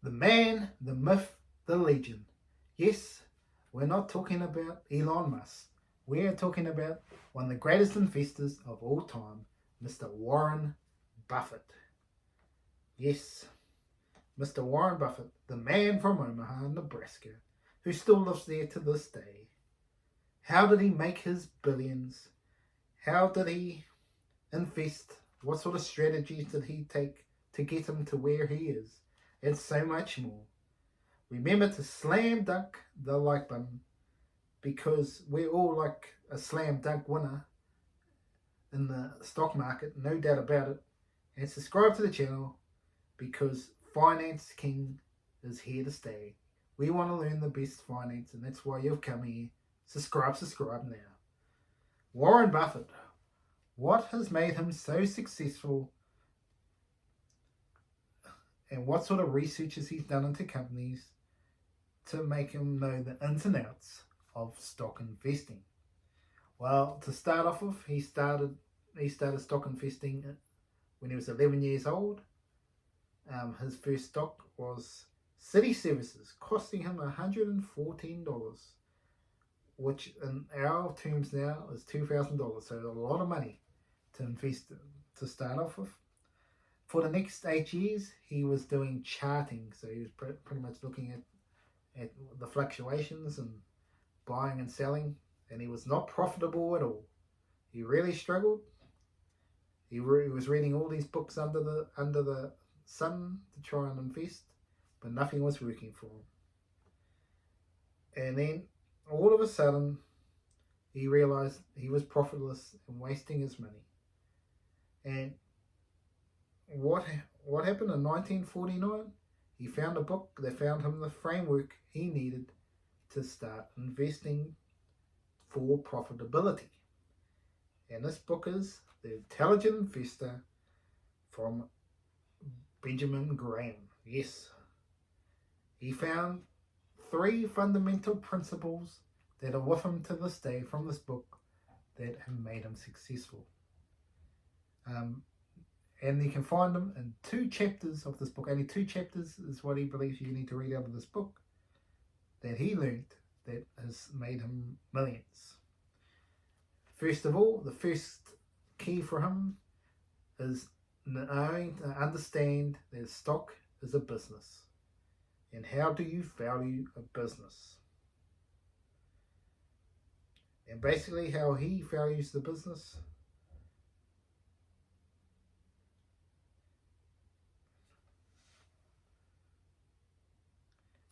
The man, the myth, the legend. Yes, we're not talking about Elon Musk. We are talking about one of the greatest investors of all time, Mr. Warren Buffett. Yes, Mr. Warren Buffett, the man from Omaha, Nebraska, who still lives there to this day. How did he make his billions? How did he invest? What sort of strategies did he take to get him to where he is? And so much more. Remember to slam dunk the like button because we're all like a slam dunk winner in the stock market, no doubt about it. And subscribe to the channel because Finance King is here to stay. We want to learn the best finance, and that's why you've come here. Subscribe now. Warren Buffett. What has made him so successful, and what sort of research has he done into companies to make him know the ins and outs of stock investing? Well, to start off with, he started stock investing when he was 11 years old. His first stock was City Services, costing him $114, which in our terms now is $2,000. So a lot of money to invest to start off with. For the next 8 years, he was doing charting. So he was pretty much looking at the fluctuations and buying and selling. And he was not profitable at all. He really struggled. He was reading all these books under the sun to try and invest, but nothing was working for him. And then all of a sudden, he realized he was profitless and wasting his money. And what happened in 1949? He found a book that found him the framework he needed to start investing for profitability. And this book is The Intelligent Investor from Benjamin Graham. Yes. He found 3 fundamental principles that are with him to this day from this book that have made him successful. And you can find them in 2 chapters of this book. Only 2 chapters is what he believes you need to read out of this book that he learned that has made him millions. First of all, the first key for him is knowing to understand that stock is a business. And how do you value a business? And basically how he values the business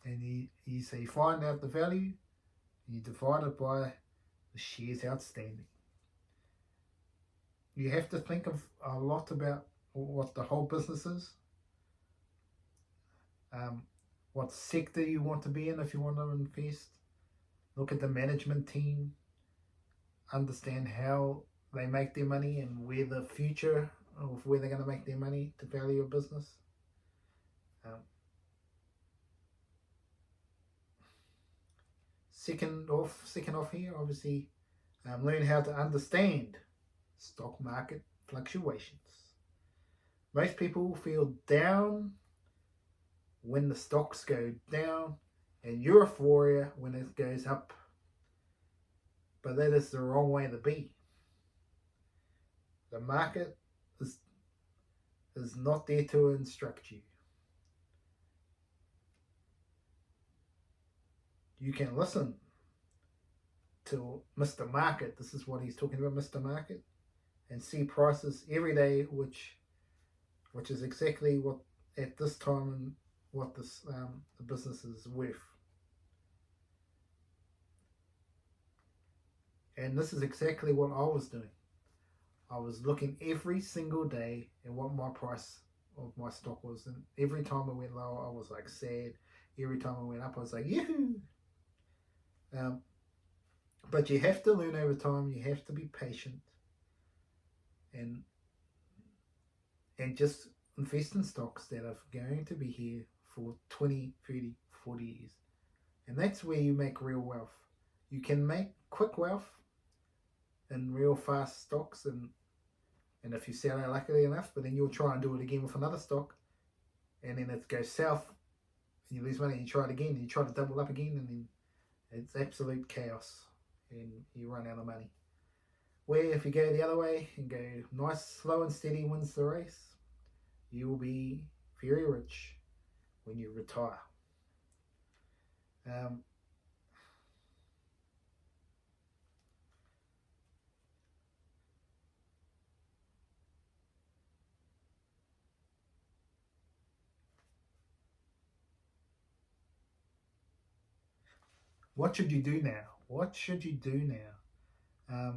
and you find out the value and you divide it by the shares outstanding. You have to think of a lot about what the whole business is, what sector you want to be in if you want to invest. Look at the management team, understand how they make their money and where the future of where they're going to make their money to value your business. Second off here, obviously, learn how to understand stock market fluctuations. Most people feel down when the stocks go down and euphoria when it goes up. But that is the wrong way to be. The market is not there to instruct you. You can listen to Mr. Market. This is what he's talking about, Mr. Market, and see prices every day, which is exactly what at this time and what this the business is worth. And this is exactly what I was doing. I was looking every single day at what my price of my stock was, and every time it went low, I was like sad. Every time it went up, I was like, yahoo! But you have to learn over time. You have to be patient, and just invest in stocks that are going to be here for 20, 30, 40 years. And that's where you make real wealth. You can make quick wealth in real fast stocks, and if you sell it luckily enough, but then you'll try and do it again with another stock, and then it goes south and you lose money, and you try it again, and you try to double up again, and then it's absolute chaos, and you run out of money. Where if you go the other way and go nice, slow and steady wins the race, you will be very rich when you retire. What should you do now? What should you do now?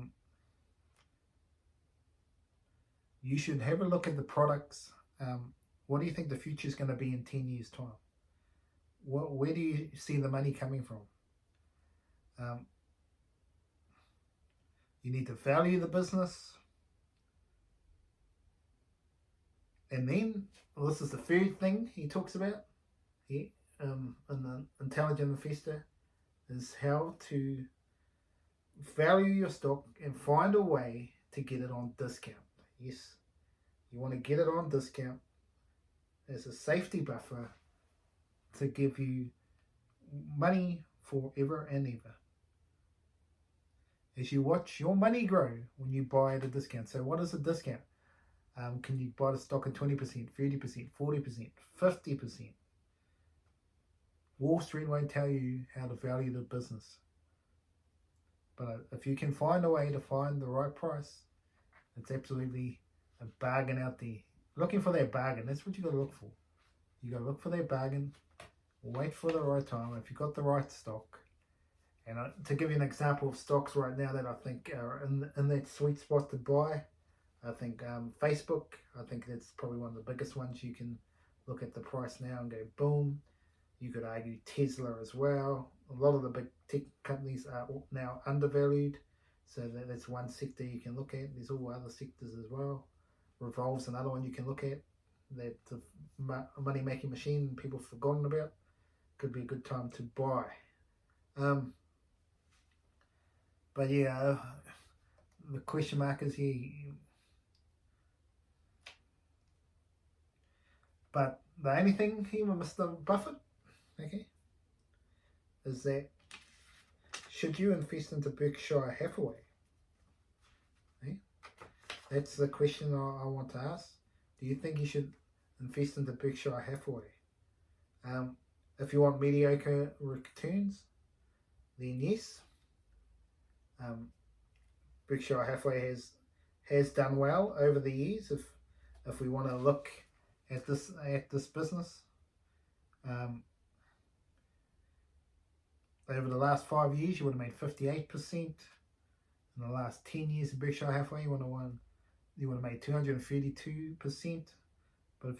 You should have a look at the products. What do you think the future is going to be in 10 years' time? Where do you see the money coming from? You need to value the business. And then, well, this is the third thing he talks about here in the Intelligent Investor, is how to value your stock and find a way to get it on discount. Yes, you want to get it on discount as a safety buffer to give you money forever and ever. As you watch your money grow when you buy at a discount. So what is a discount? Can you buy the stock at 20%, 30%, 40%, 50%? Wall Street won't tell you how to value the business. But if you can find a way to find the right price, it's absolutely a bargain out there. Looking for that bargain, that's what you got to look for. You got to look for that bargain, wait for the right time. If you've got the right stock, and to give you an example of stocks right now that I think are in that sweet spot to buy, I think Facebook, I think that's probably one of the biggest ones. You can look at the price now and go boom. You could argue Tesla as well. A lot of the big tech companies are now undervalued. So that's one sector you can look at. There's all other sectors as well. Revolve's another one you can look at. That's a money-making machine people have forgotten about. Could be a good time to buy. But yeah, the question mark is here. But the only thing here with Mr. Buffett, okay, is that should you invest into Berkshire Hathaway? Okay? That's the question I want to ask. Do you think you should invest into Berkshire Hathaway? If you want mediocre returns, then yes. Berkshire Hathaway has done well over the years. If we want to look at this business, over the last 5 years, you would have made 58%. In the last 10 years of Berkshire Hathaway, you would have made 232%. But if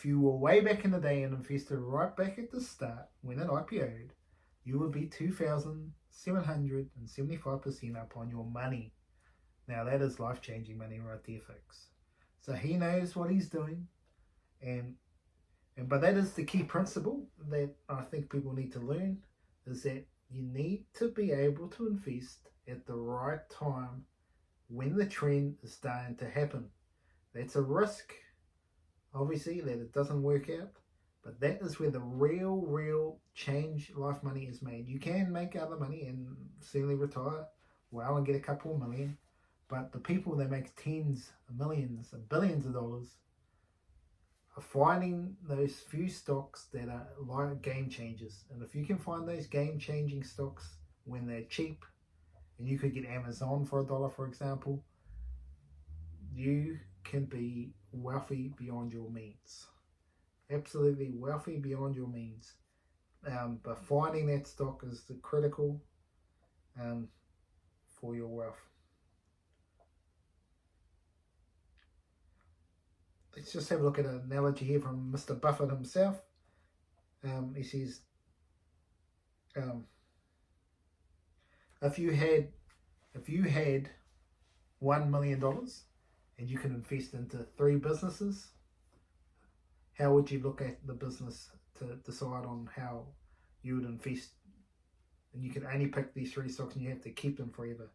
you were way back in the day and invested right back at the start when it IPO'd, you would be 2,775% up on your money. Now that is life-changing money right there, folks. So he knows what he's doing, but that is the key principle that I think people need to learn, is that you need to be able to invest at the right time when the trend is starting to happen. That's a risk, obviously, that it doesn't work out, but that is where the real change life money is made. You can make other money and certainly retire well and get a couple of million, but the people that make tens of millions and billions of dollars are finding those few stocks that are like game changers. And if you can find those game changing stocks when they're cheap, and you could get Amazon for $1, for example, you can be wealthy beyond your means. Absolutely wealthy beyond your means. But finding that stock is the critical for your wealth. Let's just have a look at an analogy here from Mr. Buffett himself. He says, if you had $1 million and you can invest into 3 businesses, how would you look at the business to decide on how you would invest? And you can only pick these 3 stocks and you have to keep them forever.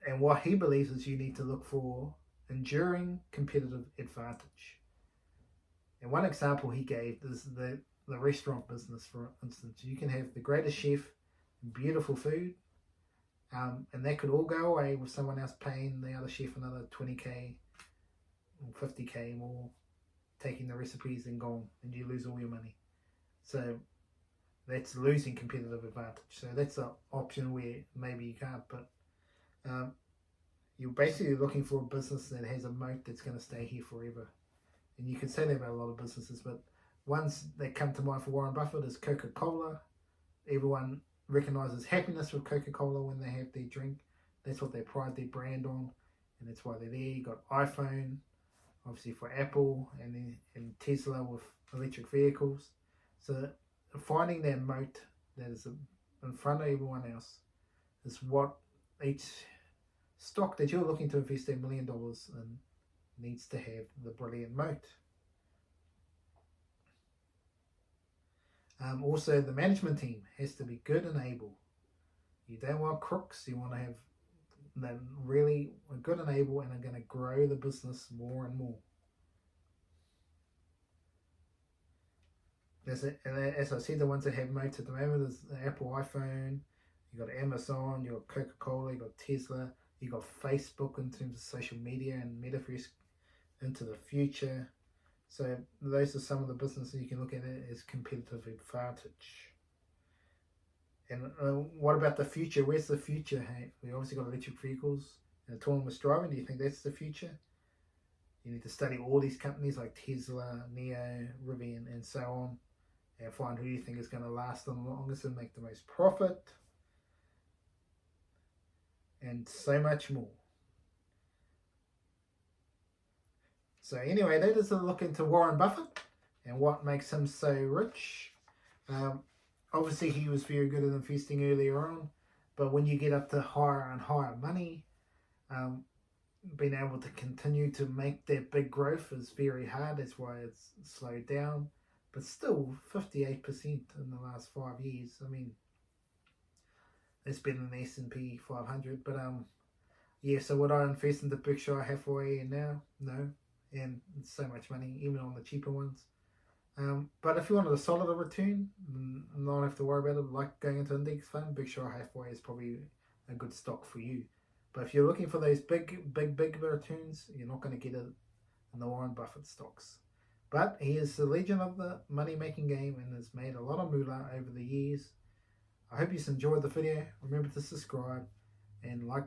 And what he believes is you need to look for enduring competitive advantage. And one example he gave is the restaurant business, for instance. You can have the greatest chef, beautiful food, and that could all go away with someone else paying the other chef another 20k or 50k more, taking the recipes and gone, and you lose all your money. So that's losing competitive advantage. So that's an option where maybe you can't, but you're basically looking for a business that has a moat that's going to stay here forever. And you can say that about a lot of businesses, but ones that come to mind for Warren Buffett is Coca-Cola. Everyone recognizes happiness with Coca-Cola when they have their drink. That's what they pride their brand on, and that's why they're there. You got iPhone, obviously for Apple, and Tesla with electric vehicles. So finding that moat that is in front of everyone else is what each stock that you're looking to invest $1 million in needs to have the brilliant moat. Also, the management team has to be good and able. You don't want crooks. You want to have them really good and able and are going to grow the business more and more. As I said, the ones that have moats at the moment is the Apple iPhone, you got Amazon, you got Coca-Cola, you got Tesla, you got Facebook in terms of social media and metaverse into the future. So those are some of the businesses you can look at it as competitive advantage. And what about the future? Where's the future? Hey, we obviously got electric vehicles and autonomous driving. Do you think that's the future? You need to study all these companies like Tesla, Neo, Rivian, and so on, and find who you think is going to last the longest and make the most profit, and so much more. So anyway, that is a look into Warren Buffett and what makes him so rich. Obviously, he was very good at investing earlier on, but when you get up to higher and higher money, being able to continue to make that big growth is very hard. That's why it's slowed down. But still, 58% in the last 5 years. I mean, it's better than the S&P 500. But yeah, so would I invest into Berkshire Hathaway now? No. And it's so much money, even on the cheaper ones. But if you wanted a solid return, not have to worry about it, like going into an index fund, Berkshire Hathaway is probably a good stock for you. But if you're looking for those big returns, you're not going to get it in the Warren Buffett stocks. But he is the legend of the money-making game and has made a lot of moolah over the years. I hope you enjoyed the video. Remember to subscribe and like